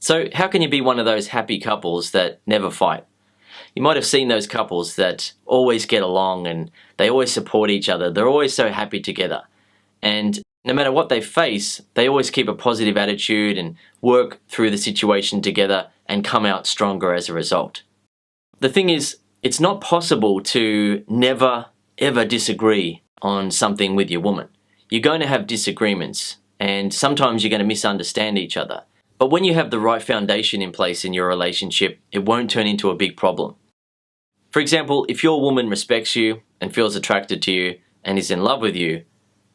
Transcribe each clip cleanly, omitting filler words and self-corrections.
So how can you be one of those happy couples that never fight? You might have seen those couples that always get along and they always support each other. They're always so happy together. And no matter what they face, they always keep a positive attitude and work through the situation together and come out stronger as a result. The thing is, it's not possible to never ever disagree on something with your woman. You're going to have disagreements and sometimes you're going to misunderstand each other. But when you have the right foundation in place in your relationship, it won't turn into a big problem. For example, if your woman respects you and feels attracted to you and is in love with you,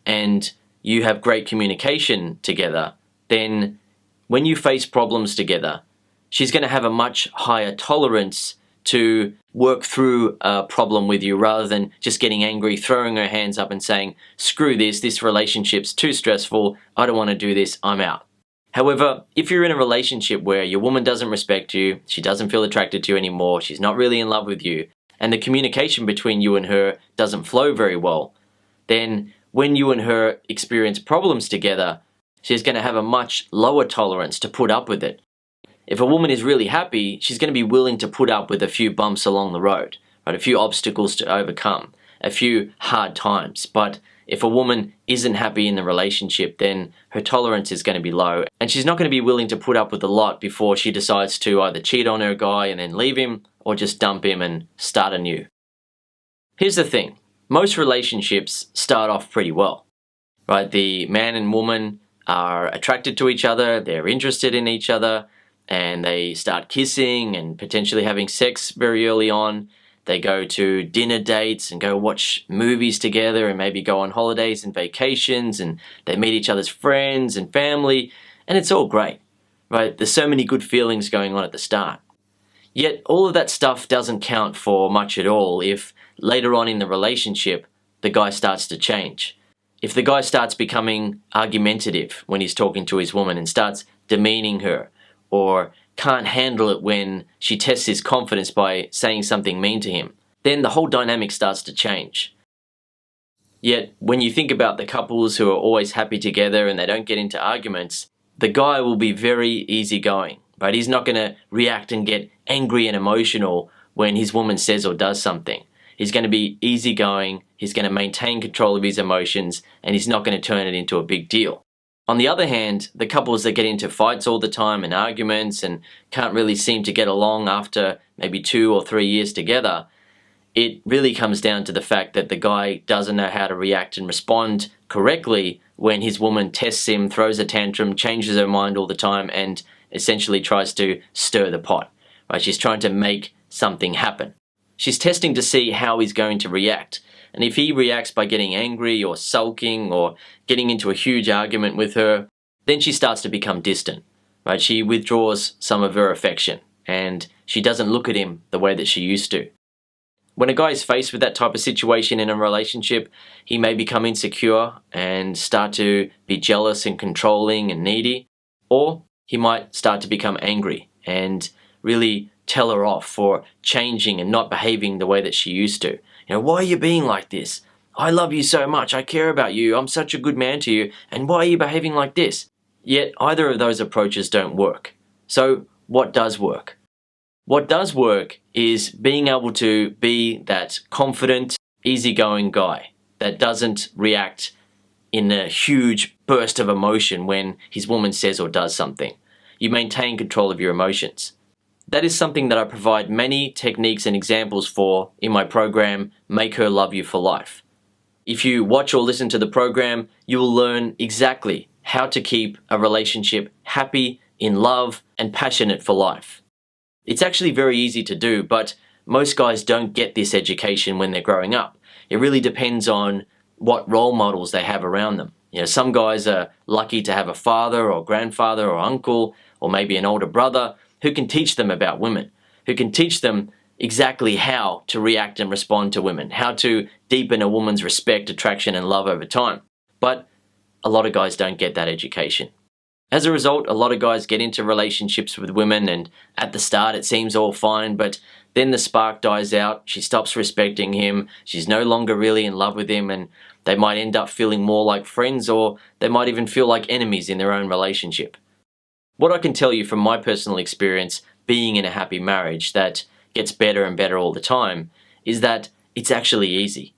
and you have great communication together, then when you face problems together, she's going to have a much higher tolerance to work through a problem with you rather than just getting angry, throwing her hands up and saying, screw this relationship's too stressful, I don't want to do this, I'm out. However, if you're in a relationship where your woman doesn't respect you, she doesn't feel attracted to you anymore, she's not really in love with you, and the communication between you and her doesn't flow very well, then when you and her experience problems together, she's going to have a much lower tolerance to put up with it. If a woman is really happy, she's going to be willing to put up with a few bumps along the road, right? A few obstacles to overcome, a few hard times. But if a woman isn't happy in the relationship, then her tolerance is going to be low and she's not going to be willing to put up with a lot before she decides to either cheat on her guy and then leave him or just dump him and start anew. Here's the thing. Most relationships start off pretty well, right? The man and woman are attracted to each other, they're interested in each other, and they start kissing and potentially having sex very early on. They go to dinner dates and go watch movies together and maybe go on holidays and vacations, and they meet each other's friends and family, and it's all great, right? There's so many good feelings going on at the start. Yet all of that stuff doesn't count for much at all if later on in the relationship the guy starts to change. If the guy starts becoming argumentative when he's talking to his woman and starts demeaning her, or can't handle it when she tests his confidence by saying something mean to him, then the whole dynamic starts to change. Yet when you think about the couples who are always happy together and they don't get into arguments, the guy will be very easygoing, right? He's not going to react and get angry and emotional when his woman says or does something. He's going to be easygoing, he's going to maintain control of his emotions, and he's not going to turn it into a big deal. On the other hand, the couples that get into fights all the time and arguments and can't really seem to get along after maybe 2 or 3 years together, it really comes down to the fact that the guy doesn't know how to react and respond correctly when his woman tests him, throws a tantrum, changes her mind all the time, and essentially tries to stir the pot. Right? She's trying to make something happen. She's testing to see how he's going to react. And if he reacts by getting angry or sulking or getting into a huge argument with her, then she starts to become distant, right? She withdraws some of her affection and she doesn't look at him the way that she used to. When a guy is faced with that type of situation in a relationship, he may become insecure and start to be jealous and controlling and needy, or he might start to become angry and really tell her off for changing and not behaving the way that she used to. You know, why are you being like this? I love you so much, I care about you, I'm such a good man to you, and why are you behaving like this? Yet either of those approaches don't work. So what does work? What does work is being able to be that confident, easygoing guy that doesn't react in a huge burst of emotion when his woman says or does something. You maintain control of your emotions. That is something that I provide many techniques and examples for in my program, Make Her Love You for Life. If you watch or listen to the program, you will learn exactly how to keep a relationship happy, in love, and passionate for life. It's actually very easy to do, but most guys don't get this education when they're growing up. It really depends on what role models they have around them. You know, some guys are lucky to have a father or grandfather or uncle or maybe an older brother who can teach them about women, who can teach them exactly how to react and respond to women, how to deepen a woman's respect, attraction, and love over time. But a lot of guys don't get that education. As a result, a lot of guys get into relationships with women and at the start it seems all fine, but then the spark dies out, she stops respecting him, she's no longer really in love with him, and they might end up feeling more like friends, or they might even feel like enemies in their own relationship. What I can tell you from my personal experience being in a happy marriage that gets better and better all the time is that it's actually easy.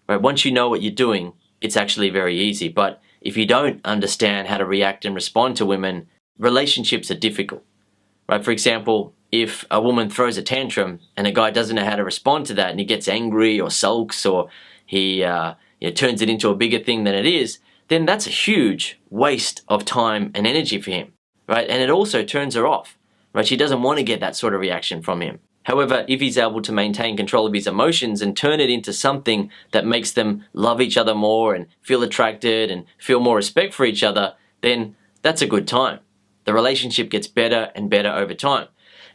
Right? Once you know what you're doing, it's actually very easy. But if you don't understand how to react and respond to women, relationships are difficult. Right? For example, if a woman throws a tantrum and a guy doesn't know how to respond to that and he gets angry or sulks or he turns it into a bigger thing than it is, then that's a huge waste of time and energy for him. Right? And it also turns her off. Right? She doesn't want to get that sort of reaction from him. However, if he's able to maintain control of his emotions and turn it into something that makes them love each other more and feel attracted and feel more respect for each other, then that's a good time. The relationship gets better and better over time.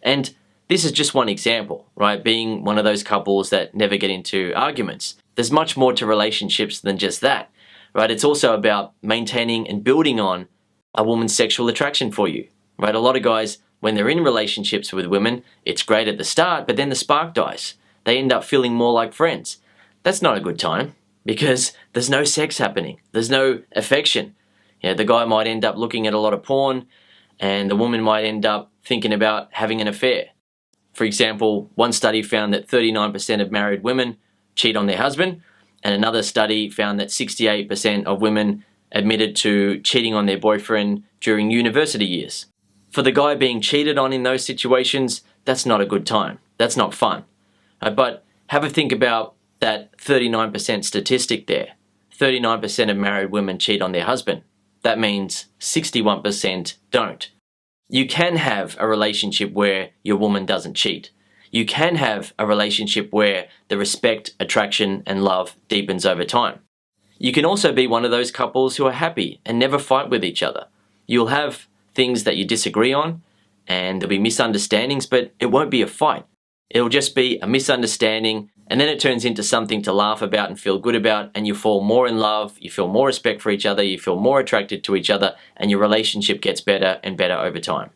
And this is just one example, right? Being one of those couples that never get into arguments. There's much more to relationships than just that, right? It's also about maintaining and building on a woman's sexual attraction for you, right? A lot of guys, when they're in relationships with women, it's great at the start, but then the spark dies. They end up feeling more like friends. That's not a good time because there's no sex happening. There's no affection. The guy might end up looking at a lot of porn and the woman might end up thinking about having an affair. For example, one study found that 39% of married women cheat on their husband, and another study found that 68% of women admitted to cheating on their boyfriend during university years. For the guy being cheated on in those situations, that's not a good time. That's not fun. But have a think about that 39% statistic there. 39% of married women cheat on their husband. That means 61% don't. You can have a relationship where your woman doesn't cheat. You can have a relationship where the respect, attraction, and love deepens over time. You can also be one of those couples who are happy and never fight with each other. You'll have things that you disagree on, and there'll be misunderstandings, but it won't be a fight. It'll just be a misunderstanding, and then it turns into something to laugh about and feel good about, and you fall more in love, you feel more respect for each other, you feel more attracted to each other, and your relationship gets better and better over time.